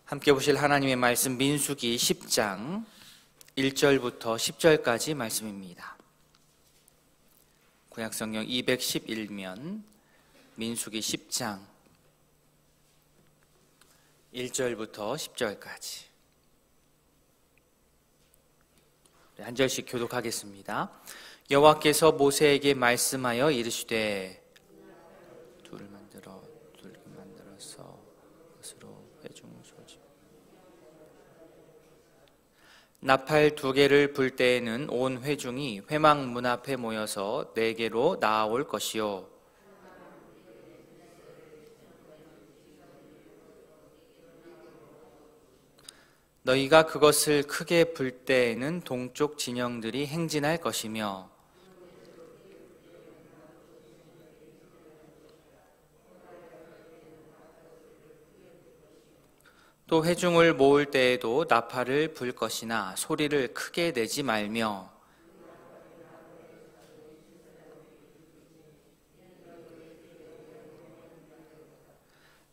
함께 보실 하나님의 말씀 민수기 10장 1절부터 10절까지 말씀입니다. 구약성경 211면 민수기 10장 1절부터 10절까지 한 절씩 교독하겠습니다. 여호와께서 모세에게 말씀하여 이르시되 둘을 만들어서 것으로 회중 소집 나팔 2개를 불 때에는 온 회중이 회막 문 앞에 모여서 내게로 나아올 것이요 너희가 그것을 크게 불 때에는 동쪽 진영들이 행진할 것이며 또 회중을 모을 때에도 나팔을 불 것이나 소리를 크게 내지 말며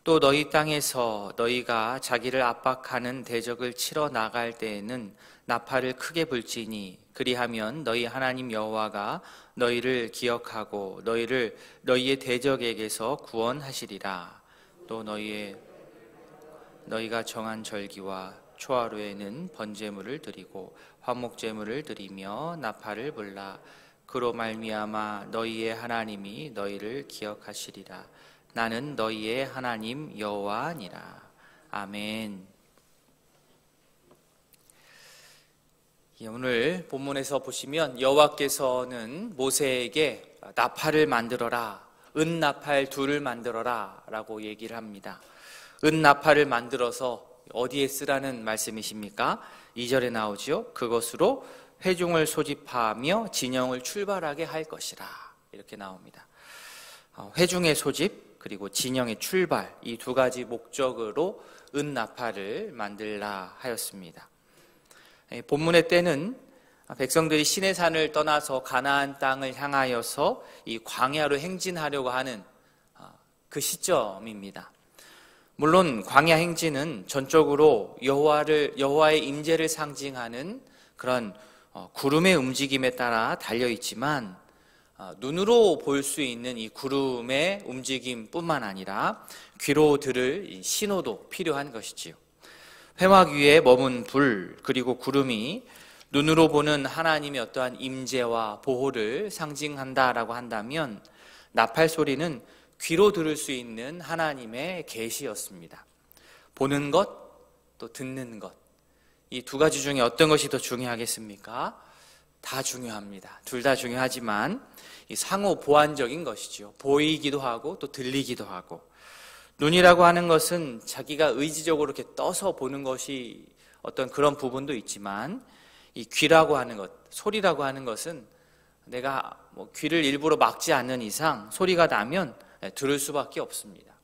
또 너희 땅에서 너희가 자기를 압박하는 대적을 치러 나갈 때에는 나팔을 크게 불지니 그리하면 너희 하나님 여호와가 너희를 기억하고 너희를 너희의 대적에게서 구원하시리라. 또 너희가 정한 절기와 초하루에는 번제물을 드리고 화목제물을 드리며 나팔을 불라. 그로 말미암아 너희의 하나님이 너희를 기억하시리라. 나는 너희의 하나님 여호와니라. 아멘. 오늘 본문에서 보시면 여호와께서는 모세에게 나팔을 만들어라, 은나팔 2를 만들어라 라고 얘기를 합니다. 은나팔을 만들어서 어디에 쓰라는 말씀이십니까? 2절에 나오죠. 그것으로 회중을 소집하며 진영을 출발하게 할 것이라 이렇게 나옵니다. 회중의 소집 그리고 진영의 출발, 이 2가지 목적으로 은나팔을 만들라 하였습니다. 본문의 때는 백성들이 시내산을 떠나서 가나안 땅을 향하여서 이 광야로 행진하려고 하는 그 시점입니다. 물론 광야 행진은 전적으로 여호와의 임재를 상징하는 그런 구름의 움직임에 따라 달려 있지만 눈으로 볼 수 있는 이 구름의 움직임뿐만 아니라 귀로 들을 신호도 필요한 것이지요. 회막 위에 머문 불 그리고 구름이 눈으로 보는 하나님의 어떠한 임재와 보호를 상징한다라고 한다면 나팔 소리는 귀로 들을 수 있는 하나님의 계시였습니다. 보는 것 또 듣는 것, 이 2가지 중에 어떤 것이 더 중요하겠습니까? 다 중요합니다. 둘 다 중요하지만 이 상호 보완적인 것이죠. 보이기도 하고 또 들리기도 하고. 눈이라고 하는 것은 자기가 의지적으로 이렇게 떠서 보는 것이 어떤 그런 부분도 있지만 이 귀라고 하는 것, 소리라고 하는 것은 내가 귀를 일부러 막지 않는 이상 소리가 나면 들을 수밖에 없습니다.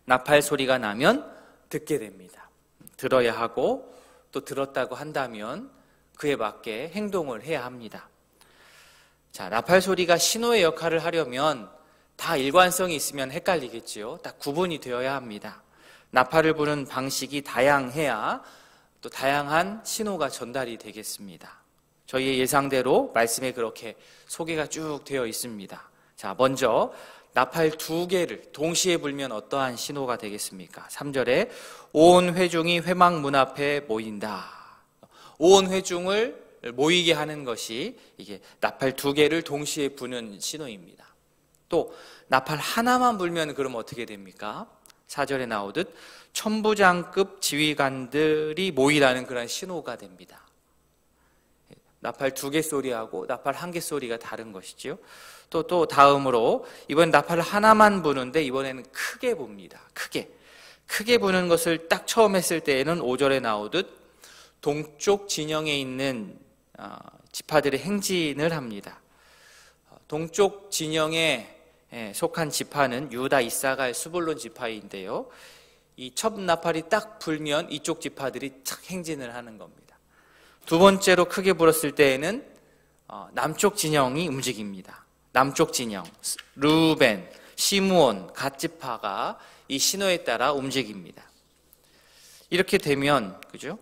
나팔 소리가 나면 듣게 됩니다. 들어야 하고 또 들었다고 한다면 그에 맞게 행동을 해야 합니다. 자, 나팔 소리가 신호의 역할을 하려면 다 일관성이 있으면 헷갈리겠지요. 딱 구분이 되어야 합니다. 나팔을 부는 방식이 다양해야 또 다양한 신호가 전달이 되겠습니다. 저희의 예상대로 말씀에 그렇게 소개가 쭉 되어 있습니다. 자, 먼저 나팔 2개를 동시에 불면 어떠한 신호가 되겠습니까? 3절에 온 회중이 회막 문 앞에 모인다. 온 회중을 모이게 하는 것이 이게 나팔 2개를 동시에 부는 신호입니다. 또 나팔 하나만 불면 그럼 어떻게 됩니까? 4절에 나오듯 천부장급 지휘관들이 모이라는 그런 신호가 됩니다. 나팔 2개 소리하고 나팔 1개 소리가 다른 것이죠. 또 다음으로 이번 나팔 하나만 부는데 이번에는 크게 붑니다. 크게 부는 것을 딱 처음 했을 때에는 5절에 나오듯 동쪽 진영에 있는 지파들의 행진을 합니다. 동쪽 진영에 속한 지파는 유다, 이사갈, 스불론 지파인데요. 이 첫 나팔이 딱 불면 이쪽 지파들이 착 행진을 하는 겁니다. 2번째로 크게 불었을 때에는 남쪽 진영이 움직입니다. 남쪽 진영, 르우벤, 시므온, 갓 지파가 이 신호에 따라 움직입니다. 이렇게 되면, 그죠?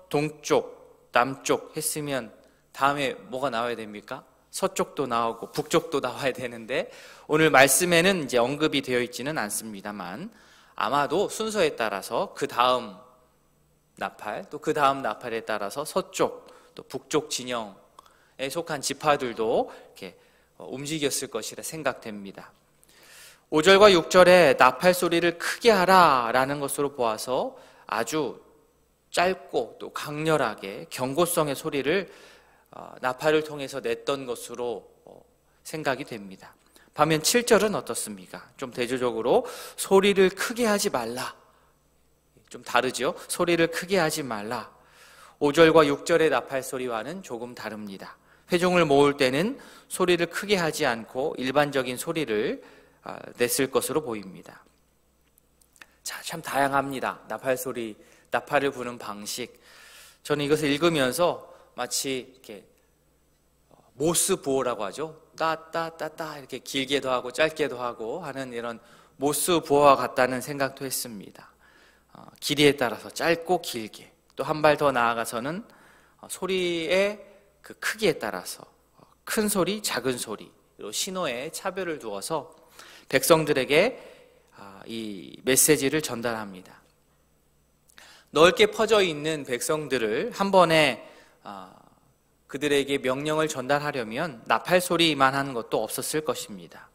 동쪽, 남쪽 했으면 다음에 뭐가 나와야 됩니까? 서쪽도 나오고 북쪽도 나와야 되는데, 오늘 말씀에는 이제 언급이 되어 있지는 않습니다만, 아마도 순서에 따라서 그 다음 나팔, 또 그 다음 나팔에 따라서 서쪽, 또 북쪽 진영에 속한 지파들도 이렇게 움직였을 것이라 생각됩니다. 5절과 6절에 나팔 소리를 크게 하라라는 것으로 보아서 아주 짧고 또 강렬하게 경고성의 소리를 나팔을 통해서 냈던 것으로 생각이 됩니다. 반면 7절은 어떻습니까? 좀 대조적으로 소리를 크게 하지 말라. 좀 다르죠? 소리를 크게 하지 말라. 5절과 6절의 나팔 소리와는 조금 다릅니다. 회중을 모을 때는 소리를 크게 하지 않고 일반적인 소리를 냈을 것으로 보입니다. 자, 참 다양합니다. 나팔 소리, 나팔을 부는 방식. 저는 이것을 읽으면서 마치 이렇게 모스부호라고 하죠. 따따따따 이렇게 길게도 하고 짧게도 하고 하는 이런 모스부호와 같다는 생각도 했습니다. 길이에 따라서 짧고 길게, 또 한 발 더 나아가서는 소리의 그 크기에 따라서 큰 소리, 작은 소리, 신호에 차별을 두어서 백성들에게 이 메시지를 전달합니다. 넓게 퍼져 있는 백성들을 한 번에 그들에게 명령을 전달하려면 나팔 소리만 하는 것도 없었을 것입니다.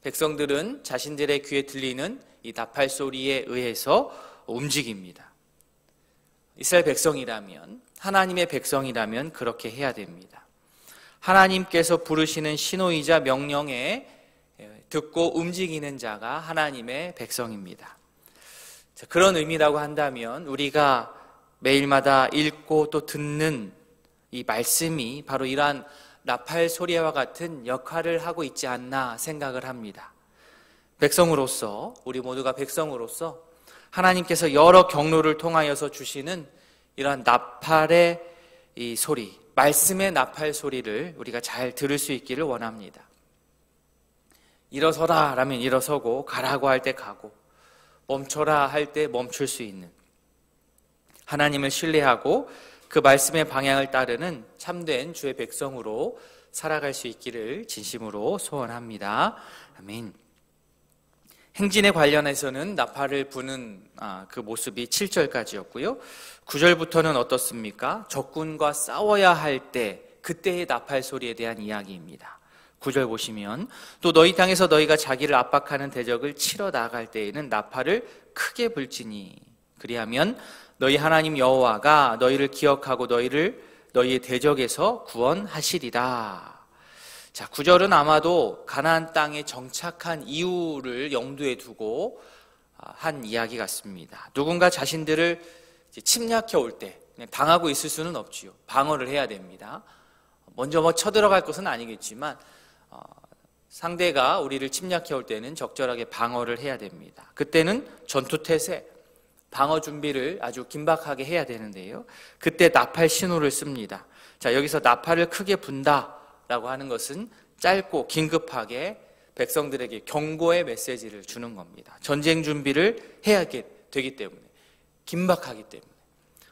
백성들은 자신들의 귀에 들리는 이 나팔 소리에 의해서 움직입니다. 이스라엘 백성이라면, 하나님의 백성이라면 그렇게 해야 됩니다. 하나님께서 부르시는 신호이자 명령에 듣고 움직이는 자가 하나님의 백성입니다. 그런 의미라고 한다면 우리가 매일마다 읽고 또 듣는 이 말씀이 바로 이러한 나팔 소리와 같은 역할을 하고 있지 않나 생각을 합니다. 백성으로서, 우리 모두가 백성으로서 하나님께서 여러 경로를 통하여서 주시는 이러한 나팔의 이 소리, 말씀의 나팔 소리를 우리가 잘 들을 수 있기를 원합니다. 일어서라 라면 일어서고, 가라고 할 때 가고, 멈춰라 할 때 멈출 수 있는, 하나님을 신뢰하고 그 말씀의 방향을 따르는 참된 주의 백성으로 살아갈 수 있기를 진심으로 소원합니다. 아멘. 행진에 관련해서는 나팔을 부는 그 모습이 7절까지였고요. 9절부터는 어떻습니까? 적군과 싸워야 할 때, 그때의 나팔 소리에 대한 이야기입니다. 9절 보시면, 또 너희 땅에서 너희가 자기를 압박하는 대적을 치러 나갈 때에는 나팔을 크게 불지니, 그리하면 너희 하나님 여호와가 너희를 기억하고 너희의 대적에서 구원하시리라. 자, 9절은 아마도 가나안 땅에 정착한 이유를 염두에 두고 한 이야기 같습니다. 누군가 자신들을 침략해 올 때 당하고 있을 수는 없지요. 방어를 해야 됩니다. 먼저 쳐들어갈 것은 아니겠지만 상대가 우리를 침략해 올 때는 적절하게 방어를 해야 됩니다. 그때는 전투태세, 방어 준비를 아주 긴박하게 해야 되는데요. 그때 나팔 신호를 씁니다. 자, 여기서 나팔을 크게 분다라고 하는 것은 짧고 긴급하게 백성들에게 경고의 메시지를 주는 겁니다. 전쟁 준비를 해야 되기 때문에, 긴박하기 때문에.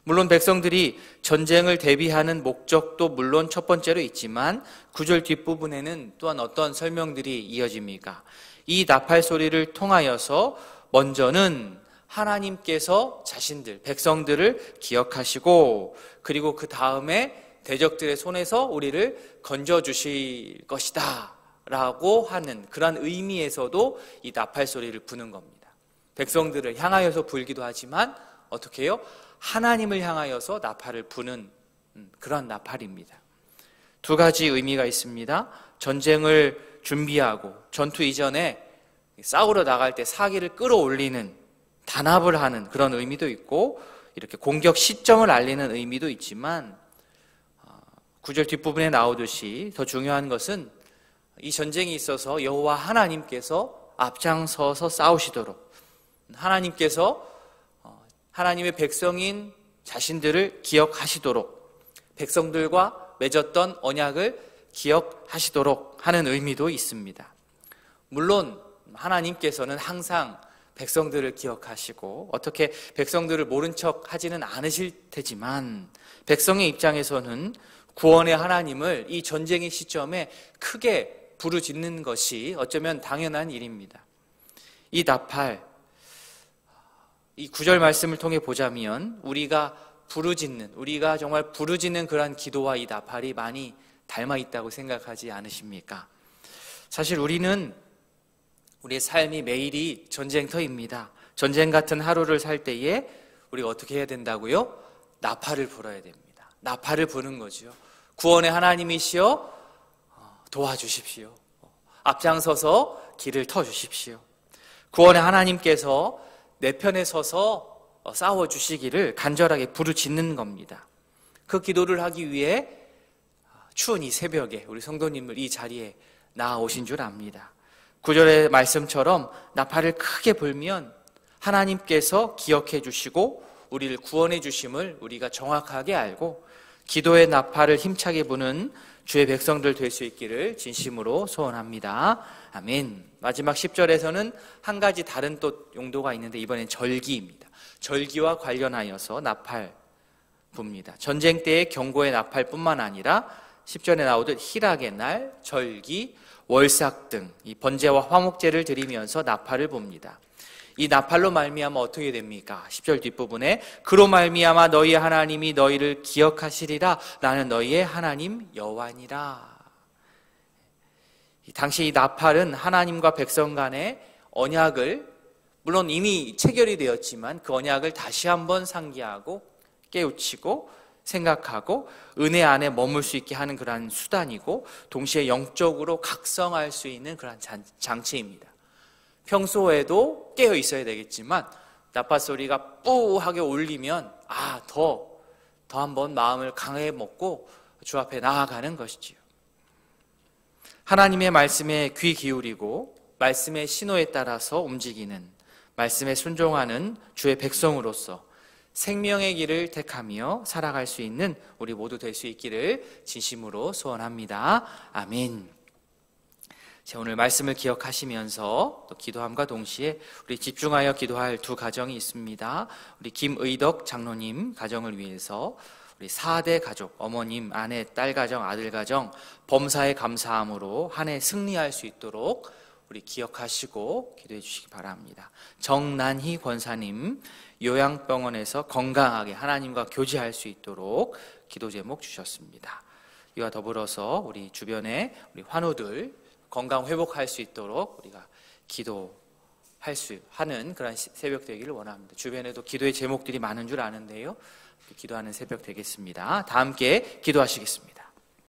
물론 백성들이 전쟁을 대비하는 목적도 물론 첫 번째로 있지만 9절 뒷부분에는 또한 어떤 설명들이 이어집니까? 이 나팔 소리를 통하여서 먼저는 하나님께서 자신들, 백성들을 기억하시고, 그리고 그 다음에 대적들의 손에서 우리를 건져주실 것이다 라고 하는 그런 의미에서도 이 나팔 소리를 부는 겁니다. 백성들을 향하여서 불기도 하지만 어떻게 해요? 하나님을 향하여서 나팔을 부는 그런 나팔입니다. 두 가지 의미가 있습니다. 전쟁을 준비하고 전투 이전에 싸우러 나갈 때 사기를 끌어올리는, 단합을 하는 그런 의미도 있고, 이렇게 공격 시점을 알리는 의미도 있지만 9절 뒷부분에 나오듯이 더 중요한 것은 이 전쟁에 있어서 여호와 하나님께서 앞장서서 싸우시도록, 하나님께서 하나님의 백성인 자신들을 기억하시도록, 백성들과 맺었던 언약을 기억하시도록 하는 의미도 있습니다. 물론 하나님께서는 항상 백성들을 기억하시고 어떻게 백성들을 모른 척 하지는 않으실 테지만 백성의 입장에서는 구원의 하나님을 이 전쟁의 시점에 크게 부르짖는 것이 어쩌면 당연한 일입니다. 이 나팔, 이 9절 말씀을 통해 보자면 우리가 정말 부르짖는 그러한 기도와 이 나팔이 많이 닮아 있다고 생각하지 않으십니까? 사실 우리는 우리의 삶이 매일이 전쟁터입니다. 전쟁 같은 하루를 살 때에 우리가 어떻게 해야 된다고요? 나팔을 불어야 됩니다. 나팔을 부는 거죠. 구원의 하나님이시여 도와주십시오. 앞장서서 길을 터주십시오. 구원의 하나님께서 내 편에 서서 싸워주시기를 간절하게 부르짖는 겁니다. 그 기도를 하기 위해 추운 이 새벽에 우리 성도님을 이 자리에 나아오신 줄 압니다. 9절의 말씀처럼 나팔을 크게 불면 하나님께서 기억해 주시고 우리를 구원해 주심을 우리가 정확하게 알고 기도의 나팔을 힘차게 부는 주의 백성들 될 수 있기를 진심으로 소원합니다. 아멘. 마지막 10절에서는 한 가지 다른 또 용도가 있는데 이번엔 절기입니다. 절기와 관련하여서 나팔 붑니다. 전쟁 때의 경고의 나팔뿐만 아니라 10절에 나오듯 희락의 날, 절기, 월삭 등 이 번제와 화목제를 드리면서 나팔을 붑니다. 이 나팔로 말미암아 어떻게 됩니까? 10절 뒷부분에 그로 말미암아 너희의 하나님이 너희를 기억하시리라. 나는 너희의 하나님 여호와니라. 당시 이 나팔은 하나님과 백성 간의 언약을 물론 이미 체결이 되었지만 그 언약을 다시 한번 상기하고 깨우치고 생각하고 은혜 안에 머물 수 있게 하는 그러한 수단이고 동시에 영적으로 각성할 수 있는 그러한 장치입니다. 평소에도 깨어 있어야 되겠지만 나팔 소리가 뿌하게 울리면 더 한번 마음을 강하게 먹고 주 앞에 나아가는 것이지요. 하나님의 말씀에 귀 기울이고 말씀의 신호에 따라서 움직이는 말씀에 순종하는 주의 백성으로서 생명의 길을 택하며 살아갈 수 있는 우리 모두 될 수 있기를 진심으로 소원합니다. 아멘. 자, 오늘 말씀을 기억하시면서 또 기도함과 동시에 우리 집중하여 기도할 두 가정이 있습니다. 우리 김의덕 장로님 가정을 위해서 우리 4대 가족, 어머님, 아내, 딸 가정, 아들 가정 범사에 감사함으로 한 해 승리할 수 있도록 우리 기억하시고 기도해 주시기 바랍니다. 정난희 권사님 요양병원에서 건강하게 하나님과 교제할 수 있도록 기도 제목 주셨습니다. 이와 더불어서 우리 주변에 우리 환우들 건강 회복할 수 있도록 우리가 기도할 수 하는 그런 새벽 되기를 원합니다. 주변에도 기도의 제목들이 많은 줄 아는데요. 기도하는 새벽 되겠습니다. 다 함께 기도하시겠습니다.